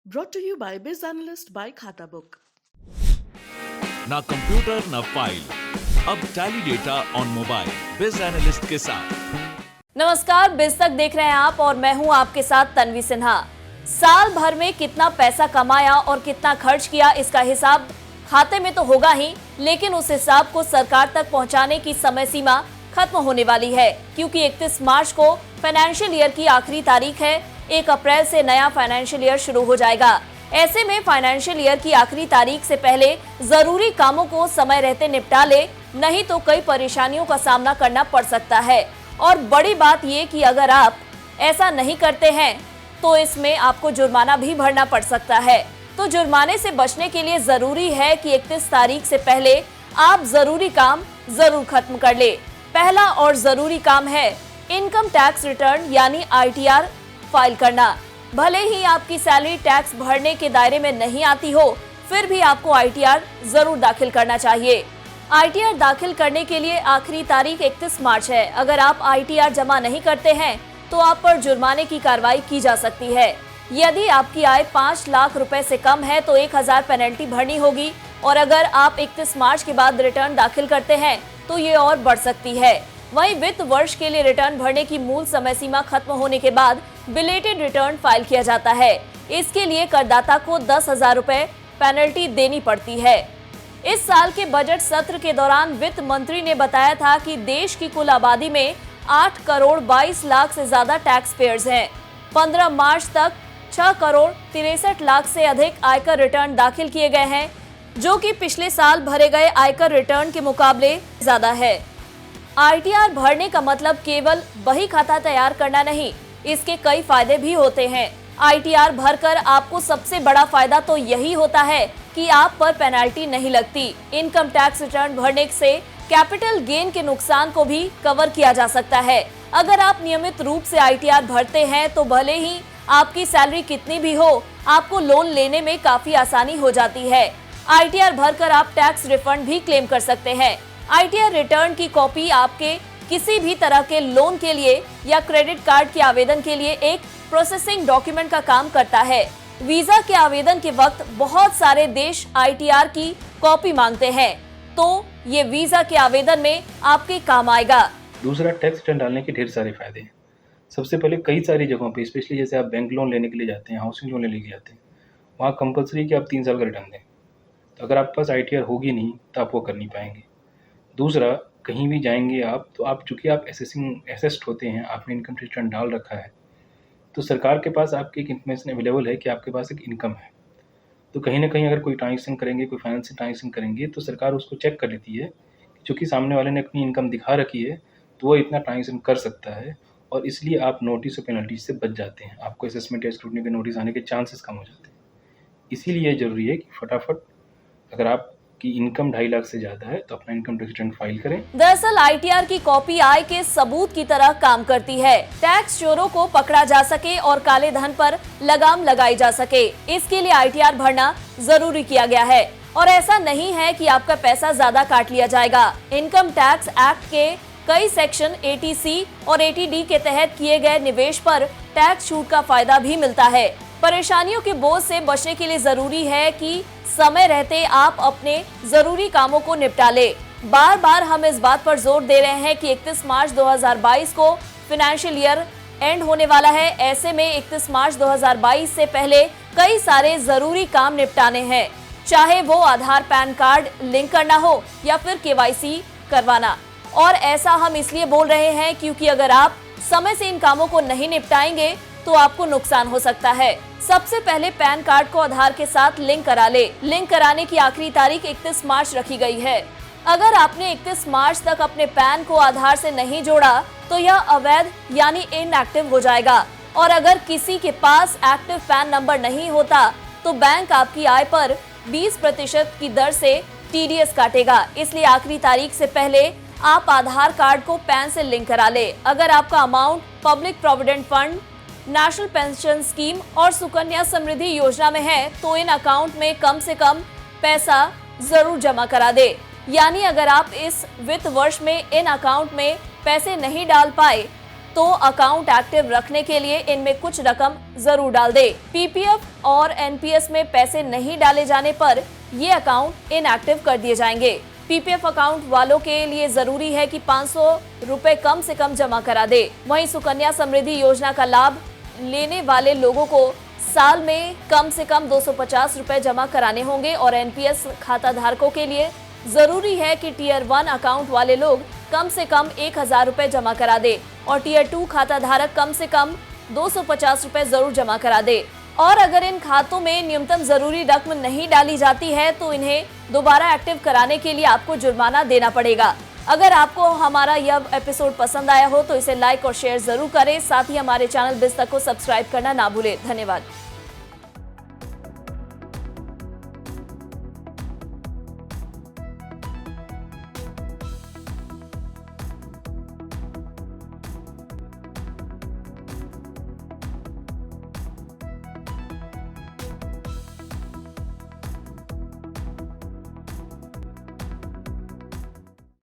Brought to you by Biz Analyst by खाता book. ना computer ना फाइल, अब टैली डेटा ऑन मोबाइल बिज एनालिस्ट के साथ। नमस्कार, बिज तक देख रहे हैं आप और मैं हूं आपके साथ तन्वी सिन्हा। साल भर में कितना पैसा कमाया और कितना खर्च किया, इसका हिसाब खाते में तो होगा ही, लेकिन उस हिसाब को सरकार तक पहुंचाने की समय सीमा खत्म होने वाली है, क्योंकि 31 मार्च को फाइनेंशियल ईयर की आखिरी तारीख है। 1 अप्रैल से नया फाइनेंशियल ईयर शुरू हो जाएगा। ऐसे में फाइनेंशियल ईयर की आखिरी तारीख से पहले जरूरी कामों को समय रहते निपटा ले, नहीं तो कई परेशानियों का सामना करना पड़ सकता है। और बड़ी बात ये कि अगर आप ऐसा नहीं करते हैं तो इसमें आपको जुर्माना भी भरना पड़ सकता है। तो जुर्माने से बचने के लिए जरूरी है कि 31 तारीख से पहले आप जरूरी काम जरूर खत्म कर ले। पहला और जरूरी काम है इनकम टैक्स रिटर्न यानी ITR फाइल करना। भले ही आपकी सैलरी टैक्स भरने के दायरे में नहीं आती हो, फिर भी आपको ITR जरूर दाखिल करना चाहिए। ITR दाखिल करने के लिए आखिरी तारीख 31 मार्च है। अगर आप ITR जमा नहीं करते हैं तो आप पर जुर्माने की कार्रवाई की जा सकती है। यदि आपकी आय 5 लाख रुपए से कम है तो 1000 पेनल्टी भरनी होगी, और अगर आप 31 मार्च के बाद रिटर्न दाखिल करते हैं तो ये और बढ़ सकती है। वहीं वित्त वर्ष के लिए रिटर्न भरने की मूल समय सीमा खत्म होने के बाद बिलेटेड रिटर्न फाइल किया जाता है। इसके लिए करदाता को 10,000 रुपए पेनल्टी देनी पड़ती है। इस साल के बजट सत्र के दौरान वित्त मंत्री ने बताया था कि देश की कुल आबादी में 8 करोड़ 22 लाख से ज्यादा टैक्स पेयर्स हैं। 15 मार्च तक 6 करोड़ 63 लाख से अधिक आयकर रिटर्न दाखिल किए गए हैं, जो कि पिछले साल भरे गए आयकर रिटर्न के मुकाबले ज्यादा है। ITR भरने का मतलब केवल बही खाता तैयार करना नहीं, इसके कई फायदे भी होते हैं। ITR भरकर आपको सबसे बड़ा फायदा तो यही होता है कि आप पर पेनल्टी नहीं लगती। इनकम टैक्स रिटर्न भरने से कैपिटल गेन के नुकसान को भी कवर किया जा सकता है। अगर आप नियमित रूप से ITR भरते हैं तो भले ही आपकी सैलरी कितनी भी हो, आपको लोन लेने में काफी आसानी हो जाती है। ITR भरकर आप टैक्स रिफंड भी क्लेम कर सकते हैं। ITR रिटर्न की कॉपी आपके किसी भी तरह के लोन के लिए या क्रेडिट कार्ड के आवेदन के लिए एक प्रोसेसिंग डॉक्यूमेंट का काम करता है। वीजा के आवेदन के वक्त बहुत सारे देश ITR की कॉपी मांगते हैं, तो ये वीजा के आवेदन में आपके काम आएगा। दूसरा, टैक्स रिटर्न डालने के ढेर सारे फायदे हैं। सबसे पहले कई सारी जगहों पे, स्पेशली जैसे आप बैंक लोन लेने के लिए जाते हैं, हाउसिंग लोन लेने के लिए जाते हैं, वहाँ कंपलसरी कि आप 3 साल का रिटर्न दें। तो अगर आपके पास ITR होगी नहीं तो आप वो कर नहीं पाएंगे। दूसरा, कहीं भी जाएंगे आप तो आप चूँकि आप असेस्ड होते हैं, आपने इनकम रिटर्न डाल रखा है, तो सरकार के पास आपकी एक इन्फॉर्मेशन अवेलेबल है कि आपके पास एक इनकम है। तो कहीं ना कहीं अगर कोई ट्रांजेक्शन करेंगे, कोई फाइनेंशियल ट्रांजेक्शन करेंगे, तो सरकार उसको चेक कर लेती है। चूँकि सामने वाले ने अपनी इनकम दिखा रखी है तो वो इतना ट्रांजेक्शन कर सकता है, और इसलिए आप नोटिस और पेनल्टी से बच जाते हैं। आपको असेसमेंट या स्क्रूटनी पे नोटिस आने के चांसेस कम हो जाते हैं। इसीलिए ज़रूरी है कि फटाफट, अगर आपकी इनकम 2.5 लाख से ज़्यादा है तो अपना इनकम टैक्स रिटर्न फाइल करें। दरअसल ITR की कॉपी आय के सबूत की तरह काम करती है। टैक्स चोरों को पकड़ा जा सके और काले धन पर लगाम लगाई जा सके, इसके लिए ITR भरना जरूरी किया गया है। और ऐसा नहीं है कि आपका पैसा ज्यादा काट लिया जाएगा। इनकम टैक्स एक्ट के कई सेक्शन 80C और 80D के तहत किए गए निवेश पर टैक्स छूट का फायदा भी मिलता है। परेशानियों के बोझ से बचने के लिए जरूरी है कि समय रहते आप अपने जरूरी कामों को निपटा ले। बार बार हम इस बात पर जोर दे रहे हैं कि 31 मार्च 2022 को फाइनेंशियल ईयर एंड होने वाला है। ऐसे में 31 मार्च 2022 से पहले कई सारे जरूरी काम निपटाने हैं, चाहे वो आधार पैन कार्ड लिंक करना हो या फिर KYC करवाना। और ऐसा हम इसलिए बोल रहे हैं क्योंकि अगर आप समय से इन कामों को नहीं निपटाएंगे तो आपको नुकसान हो सकता है। सबसे पहले पैन कार्ड को आधार के साथ लिंक करा ले। लिंक कराने की आखिरी तारीख 31 मार्च रखी गई है। अगर आपने 31 मार्च तक अपने पैन को आधार से नहीं जोड़ा तो यह अवैध यानी इनएक्टिव हो जाएगा, और अगर किसी के पास एक्टिव पैन नंबर नहीं होता तो बैंक आपकी आय पर 20% की दर से TDS काटेगा। इसलिए आखिरी तारीख से पहले आप आधार कार्ड को पैन से लिंक करा ले। अगर आपका amount public provident fund, national pension scheme और सुकन्या समृद्धि योजना में है तो इन अकाउंट में कम से कम पैसा जरूर जमा करा दे। यानी अगर आप इस वित्त वर्ष में इन अकाउंट में पैसे नहीं डाल पाए तो अकाउंट एक्टिव रखने के लिए इनमें कुछ रकम जरूर डाल दे। पीपीएफ और एनपीएस में पैसे नहीं डाले जाने पर ये अकाउंट इनएक्टिव कर दिए जाएंगे। पीपीएफ अकाउंट वालों के लिए जरूरी है कि 500 रुपए कम से कम जमा करा दे। वहीं सुकन्या समृद्धि योजना का लाभ लेने वाले लोगों को साल में कम से कम 250 रुपए जमा कराने होंगे और एनपीएस खाता धारकों के लिए जरूरी है कि टियर 1 अकाउंट वाले लोग कम से कम 1000 रुपए जमा करा दे और टियर 2 खाता धारक कम से कम 250 रुपए जरूर जमा करा दे। और अगर इन खातों में न्यूनतम जरूरी रकम नहीं डाली जाती है तो इन्हें दोबारा एक्टिव कराने के लिए आपको जुर्माना देना पड़ेगा। अगर आपको हमारा यह एपिसोड पसंद आया हो तो इसे लाइक और शेयर जरूर करें। साथ ही हमारे चैनल बिज़ तक को सब्सक्राइब करना ना भूलें। धन्यवाद।